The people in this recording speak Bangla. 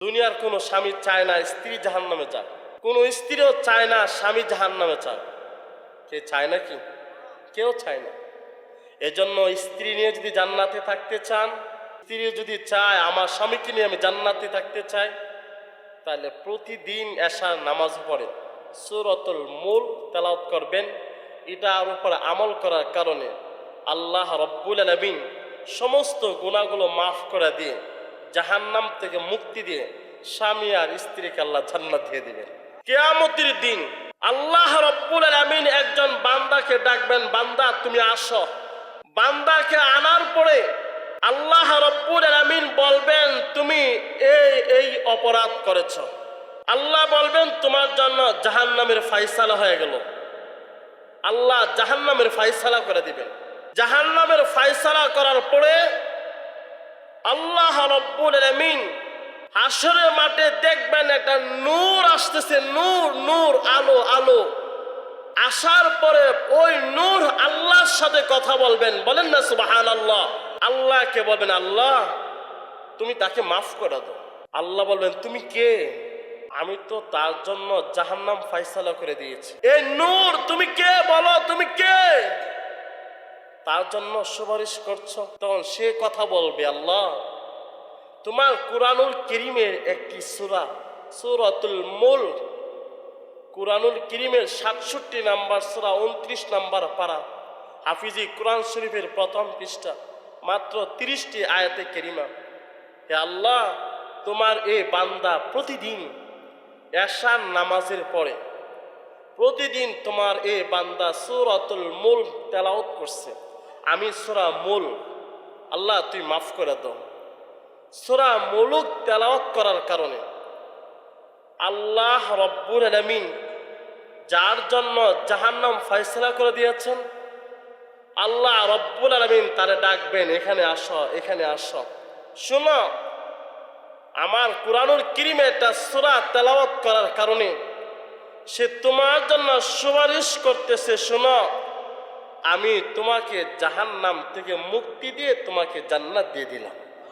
দুনিয়ার কোনো স্বামী চায় না স্ত্রী জাহান্নামে যাক, কোনো স্ত্রীও চায় না স্বামী জাহান্নামে যাক। কে চায় না? কি কেউ চায় না। এজন্য স্ত্রী নিয়ে যদি জান্নাতে থাকতে চান, স্ত্রী যদি চায় আমার স্বামীকে নিয়ে আমি জান্নাতে থাকতে চাই, তাহলে প্রতিদিন এশার নামাজ পড়ে সূরাতুল মুলক তেলাওয়াত করবেন। এটার উপর আমল করার কারণে আল্লাহ রাব্বুল আলামিন সমস্ত গুনাহগুলো মাফ করে দিয়ে জাহান্নাম থেকে মুক্তি দিয়ে স্বামী আর স্ত্রীকে আল্লাহ জান্নাত দিয়ে দিবেন। কিয়ামতের দিন আল্লাহ রাব্বুল আলামিন একজন বান্দাকে ডাকবেন, বান্দা তুমি আসো। বান্দাকে আনার পরে আল্লাহ রাব্বুল আলামিন বলবেন তুমি এই অপরাধ করেছো। আল্লাহ বলবেন তোমার জন্য জাহান্নামের ফায়সালা হয়ে গেল। আল্লাহ জাহান্নামের ফায়সালা করে দিবেন। জাহান্নামের ফায়সালা করার পরে আল্লাহ রাব্বুল আলামিন হাসরের মাঠে দেখবেন একটা নূর আসতেছে, নূর নূর আলো আলো। আসার পরে ওই নূর আল্লাহর সাথে কথা বলবেন, বলেন না সুবহানাল্লাহ। আল্লাহকে বলবেন আল্লাহ তুমি তাকে মাফ করে দাও। আল্লাহ বলবেন তুমি কে? আমি তো তার জন্য জাহান্নাম ফায়সালা করে দিয়েছি। এই নূর তুমি কে? বলো তুমি কে? তার জন্য সুপারিশ করছো। তখন সে কথা বলবে আল্লাহ তোমার কুরআনুল কারীমের একটি সূরা সূরাতুল মুলক, কুরআনুল কারীমের ৬৭ নম্বর সূরা ২৯ নম্বর পারা, হাফিজি কুরআন শরীফের প্রথম পৃষ্ঠা, মাত্র ৩০টি আয়াতে কারিমা। হে আল্লাহ তোমার এই বান্দা প্রতিদিন এশার নামাজের পরে প্রতিদিন তোমার এই বান্দা সূরাতুল মুলক তেলাওয়াত করছে। আমি সূরা মুলক আল্লাহ তুই মাফ করে দাও। সূরা মুলক তেলাওয়াত করার কারণে আল্লাহ রাব্বুল আলামিন যার জন্য জাহান্নাম ফায়সালা করে দিয়েছেন, আল্লাহ রাব্বুল আলামিন তারে ডাকবেন এখানে আসো, এখানে আসো। শোনো আমার কুরআনুল কারীমে একটা সূরা তেলাওয়াত করার কারণে সে তোমার জন্য সুপারিশ করতেছে। শোনো আমি তোমাকে জাহান্নাম থেকে মুক্তি দিয়ে তোমাকে জান্নাত দিয়ে দিলাম।